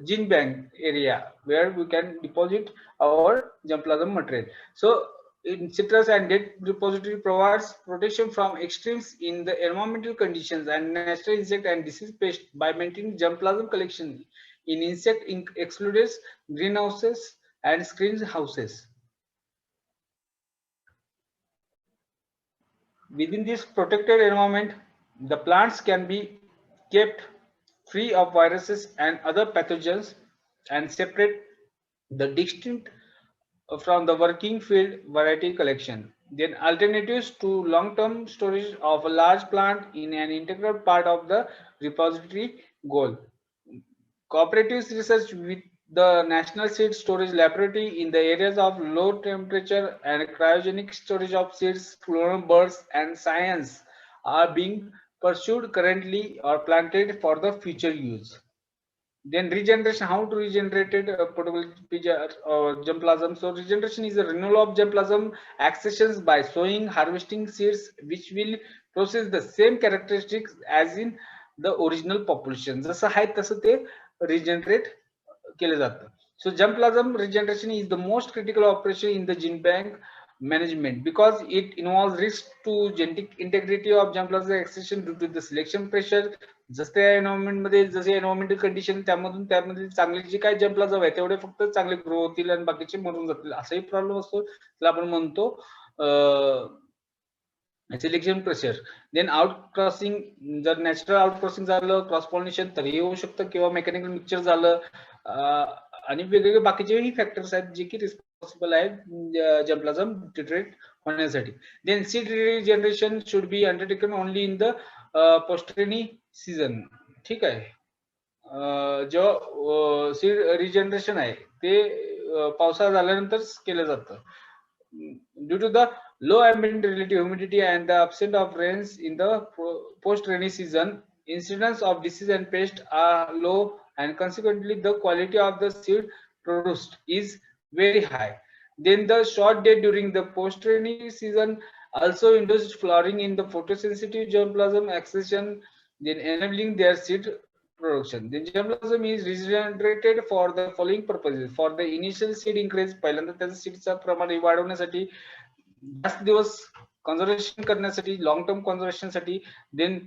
gene bank area where we can deposit our germplasm material. So in citrus and dead repository provides protection from extremes in the environmental conditions and natural insect and disease pest by maintaining germplasm collection in insect excluders, greenhouses and screen houses. Within this protected environment, the plants can be kept free of viruses and other pathogens and separate the distinct from the working field variety collection. Then alternatives to long-term storage of a large plant in an integral part of the repository goal. Cooperatives research with the National Seed Storage Laboratory in the areas of low temperature and cryogenic storage of seeds, floral birds, and science are being pursued currently or planted for the future use. Then regeneration, how to regenerate germplasm. So regeneration is a renewal of germplasm accessions by sowing, harvesting seeds which will possess the same characteristics as in the original population. जसं आहे तसं ते regenerate केलं जातं. So germplasm regeneration is the most critical operation in the gene bank management because it involves risk to genetic integrity of germplasm accession due to the selection pressure. जसं environment मध्ये जसे environmental condition त्यामध्ये चांगले जे काही जंपलाजम आहे तेवढे फक्त चांगले ग्रो होतील आणि बाकीचे मरून जातील असाही प्रॉब्लेम असतो त्याला आपण म्हणतो selection pressure. Then out crossing, जर नॅचरल आउट क्रॉसिंग झालं क्रॉस पॉलिनेशन तरीही होऊ शकतं किंवा मेकॅनिकल मिक्सचर झालं आणि वेगवेगळे बाकीचेही फॅक्टर्स आहेत जे की रिस्पॉन्सिबल आहेत जंपलाजम डिटेक्ट होण्यासाठी. Then seed regeneration should be undertaken only in the post rainy season. ठीक आहे. जेव्हा सीड रिजनरेशन आहे ते पावसाळा झाल्यानंतर केलं जातं. Due to the low ambient relative humidity and the absence of rains in the post-rainy season, incidence of disease and pest are low and consequently the quality of the seed produced is very high. Then the short day during the post-rainy season also induced flowering in the photosensitive germplasm accession, then enabling their seed production. The germplasm is regenerated for the following purposes. For the initial seed increase, पहिल्यांदा त्याचं सीडचं प्रमाण वाढवण्यासाठी जास्त दिवस conservation करण्यासाठी long term conservation साठी. Then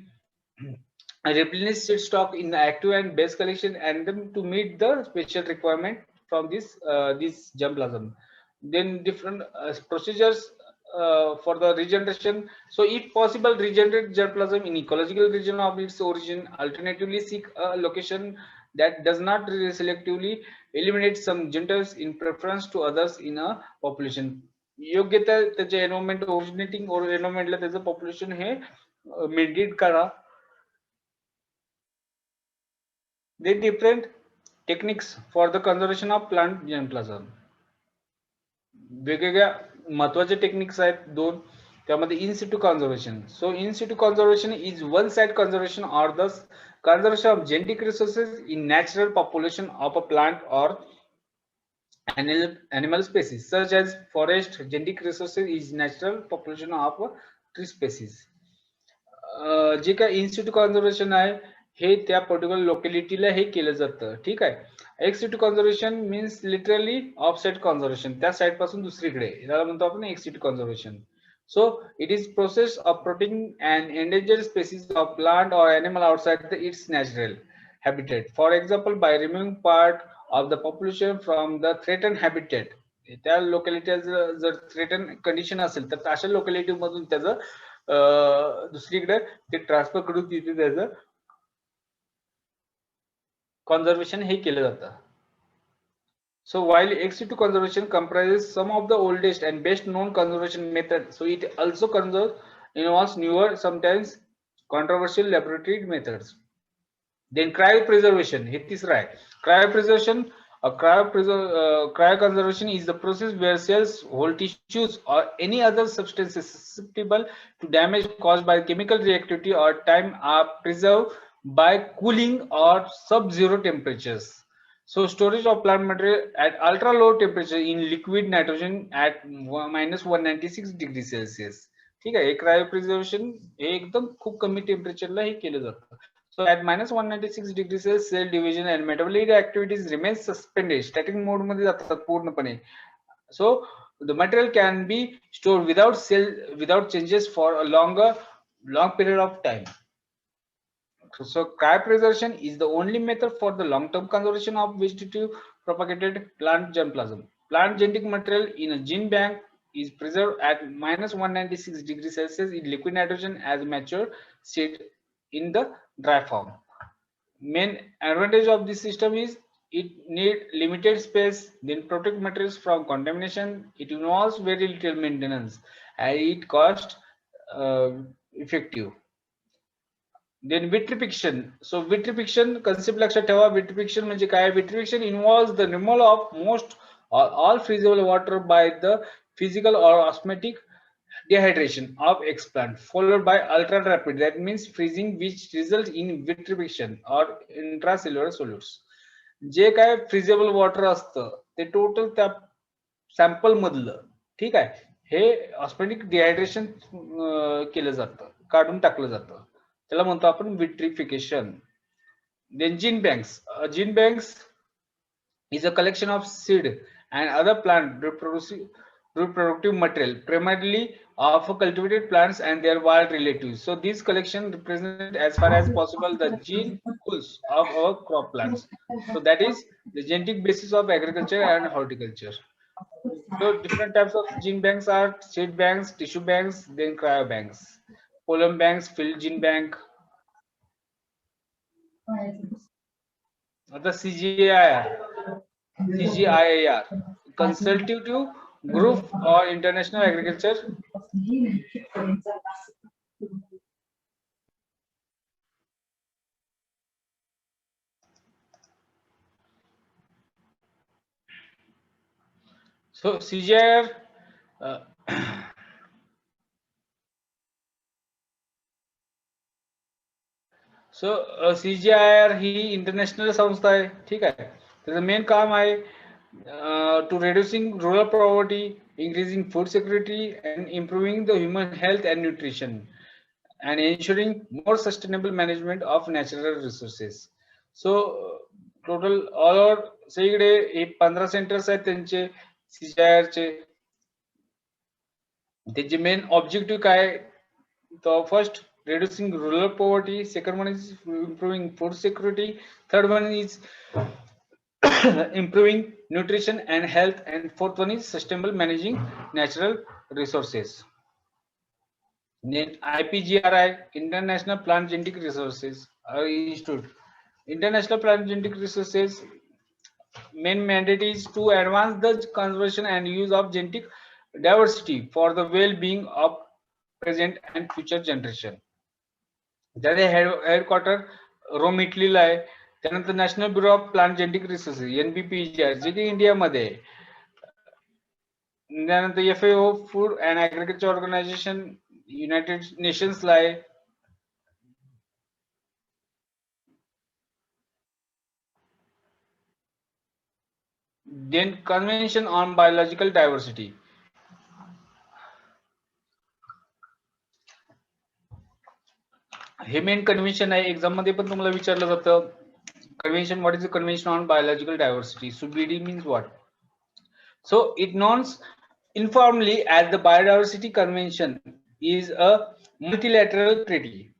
replenish seed stock in active and base collection and then to meet the special requirement from this germplasm. Then different procedures for the regeneration. So if possible regenerate germplasm in ecological region of its origin. Alternatively seek a location that does not selectively eliminate some genders in preference to others in a population. योग्य त्याच्या environment originating एन्व्हायरमेंटला त्याचं population हे maintain करा. They different techniques for the conservation of plant germplasm. वेगवेगळ्या महत्वाचे techniques आहेत दोन, त्यामध्ये in situ conservation. So in situ conservation is one side conservation or the conservation of genetic resources in natural population of a plant or animal species such as forest. Genetic resources is natural population of tree species. जे काय इन situ conservation आहे हे त्या particular लोकॅलिटीला हे केलं जातं. ठीक आहे. Ex situ conservation means literally offset conservation, त्या side पासून दुसरीकडे, याला म्हणतो आपण ex situ conservation. So it is process of protecting an endangered species of plant or animal outside its natural habitat. For example, by removing part of the population from the threatened habitat. त्या locality जर threaten condition असेल तर अशा locality मधून त्याचं दुसरीकडे ते transfer करून तिथे त्याचं कॉन्झर्वेशन हे केलं जातं. So while ex situ conservation comprises some of the oldest and best known conservation methods, so it also involves newer, sometimes controversial laboratory methods. Then cryopreservation, हे तिसरा आहे. Cryopreservation, cryoconservation is the process where cells, whole tissues, or any other substances susceptible to damage caused by chemical reactivity or time are preserved by cooling or sub-zero temperatures. So storage of plant material at ultra low temperature in liquid nitrogen at -196 degrees Celsius. ठीक आहे. क्रायोप्रिझर्वेशन हे एकदम खूप कमी टेम्परेचरला हे केलं जातं. So at -196 degrees Celsius, cell division and metabolic activities remain suspended. Static mode मध्ये जातात पूर्णपणे. So the material can be stored without changes for a long period of time. So cryopreservation is the only method for the long-term conservation of vegetative propagated plant germplasm. Plant genetic material in a gene bank is preserved at -196 degrees Celsius in liquid nitrogen as mature seed in the dry form. Main advantage of this system is it need limited space, then protect materials from contamination. It involves very little maintenance and it cost effective. Then vitrification. So vitrification concept लक्षात ठेवा. Vitrification म्हणजे काय? Vitrification involves the removal of most or all freezable water by the physical or osmotic dehydration of explant followed by ultra rapid, that means freezing, which results in vitrification or intracellular solutes. जे काय फ्रीजेबल water असतं ते total त्या sample मधलं, ठीक आहे, हे osmotic dehydration केलं जातं, काढून टाकलं जातं, त्याला म्हणतो आपण vitrification. Then gene banks. Gene banks is a collection of seed and other plant reproductive material, primarily of cultivated plants and their wild relatives. So these collection represent as far as possible the gene pools of our crop plants. So that is the genetic basis of agriculture and horticulture. So different types of gene banks are seed banks, tissue banks, then cryo banks, pollen banks, field gene bank. The CGIAR, Consultative Group or International Agriculture. So CGIAR CGIAR he international संस्था आहे, ठीक आहे. त्याचं main काम आहे to reducing rural poverty, increasing food security, and improving the human health and nutrition, and ensuring more sustainable management of natural resources. So total all over सगळीकडे हे 15 centres आहेत त्यांचे CGIAR चे. त्याचे मेन ऑब्जेक्टिव्ह काय? तर first, reducing rural poverty. Second one is improving food security. Third one is improving nutrition and health, and fourth one is sustainable managing natural resources. Then IPGRI, International Plant Genetic Resources Institute. International Plant Genetic Resources main mandate is to advance the conservation and use of genetic diversity for the well-being of present and future generation. त्याचे headquarter Rome इटलीला आहे. त्यानंतर national bureau of plant genetic resources NBPGR जे की इंडियामध्ये आहे. त्यानंतर FAO food and agriculture organization United नेशन्सला आहे. Then Convention on Biological Diversity. हे मेन कन्व्हेन्शन आहे. एक्झाम मध्ये पण तुम्हाला विचारलं जातं convention, what is the convention on biological diversity. So BD means what? So it known informally as the Biodiversity Convention is a multilateral treaty.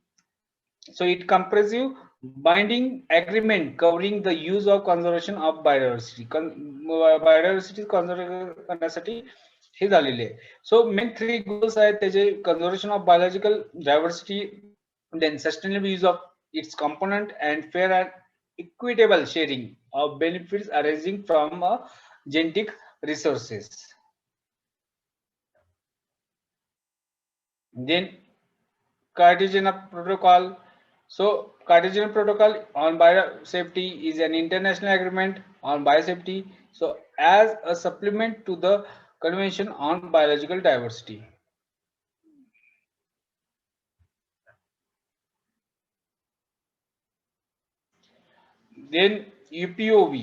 So it comprehensive binding agreement covering the use of conservation of biodiversity. Biodiversity conservation करण्यासाठी हे झालेले आहे. So main 3 goals आहेत त्याचे: conservation of biological diversity, then sustainable use of its component, and fair and equitable sharing of benefits arising from genetic resources. Then Cartagena Protocol. So Cartagena Protocol on biosafety is an international agreement on biosafety, so as a supplement to the Convention on Biological Diversity. Then UPOV,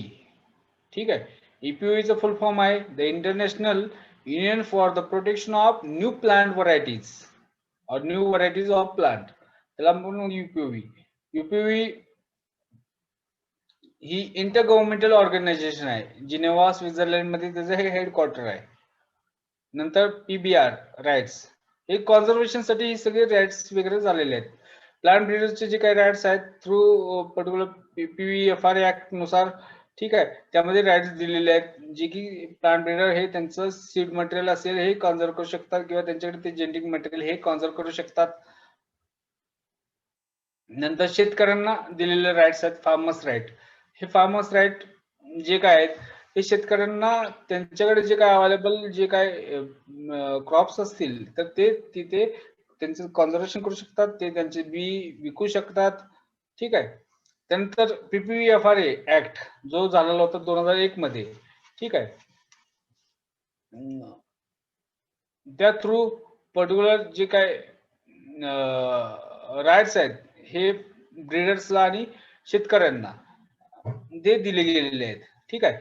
ठीक है, UPOV is a full form है the International Union for the Protection of New Plant Varieties or New Varieties of Plant, त्याला आपण UPOV. UPOV ही intergovernmental organisation आहे, Geneva Switzerland मध्ये त्याचं हे headquarter आहे. नंतर PBR राईट्स, हे कॉन्झर्वेशन साठी ही सगळे राईट्स वगैरे झालेले आहेत. प्लांट ब्रीडर्सचे जे काही राईट्स आहेत थ्रू पर्टिक्युलर PVFR ऍक्ट नुसार, ठीक आहे, त्यामध्ये राईट्स दिलेले आहेत, जे की प्लांट ब्रीडर हे त्यांचं सीड मटेरियल असेल हे कॉन्झर्व करू शकतात किंवा त्यांच्याकडे ते जेनेटिक मटेरियल हे कॉन्झर्व करू शकतात. नंतर शेतकऱ्यांना दिलेले राईट्स आहेत फार्मर्स राईट. हे फार्मर्स राईट जे काय आहेत हे शेतकऱ्यांना त्यांच्याकडे जे काय अवेलेबल जे काय क्रॉप्स असतील तर ते तिथे त्यांचं कॉन्झर्वेशन करू शकतात, ते त्यांचे बी विकू शकतात, ठीक आहे. त्यानंतर PPVFRA ऍक्ट जो झालेला होता 2001 मध्ये, ठीक आहे, त्या थ्रू पर्टिक्युलर जे काय राईट्स आहेत हे ब्रीडर्सला आणि शेतकऱ्यांना ते दिले गेलेले आहेत, ठीक आहे.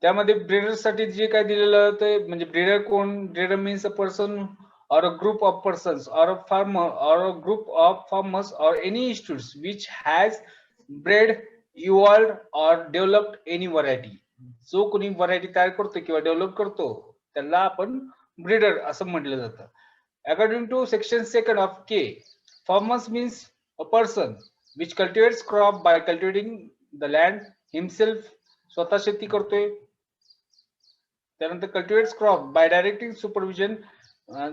त्यामध्ये ब्रीडर्स साठी जे काय दिलेलं होतं म्हणजे ब्रीडर कोण, breeder means a person or a group of persons or a farmer or a group of farmers or any institutes which has bred, evolved or developed any variety. जो कोणी व्हरायटी तयार करतो किंवा डेव्हलप करतो त्याला आपण breeder असं म्हटलं जातं. According to section 2 of K, farmers means a person which cultivates crop by cultivating the land himself, स्वतः शेती करतोय. त्यानंतर cultivates crop by directing supervision,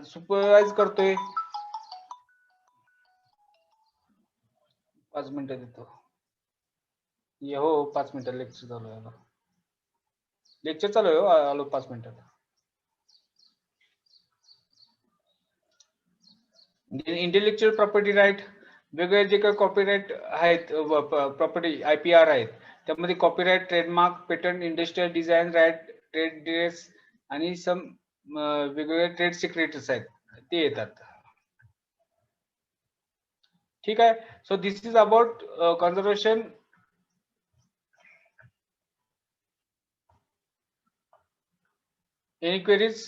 supervise करतोय. 5 मिनिटं देतो ये हो, 5 मिनिटं लेक्चर चालू आहे, लेक्चर चालू आहे, आलो 5 मिनिटात. इंटेलेक्च्युअल प्रॉपर्टी राईट, वेगवेगळे जे काही कॉपीराईट आहेत, प्रॉपर्टी IPR आहेत, त्यामध्ये copyright, trademark, patent, industrial design right, trade dress आणि सम वेगवेगळे ट्रेड सिक्रेट्स आहेत ते येतात, ठीक आहे. So this is about conservation. Any queries?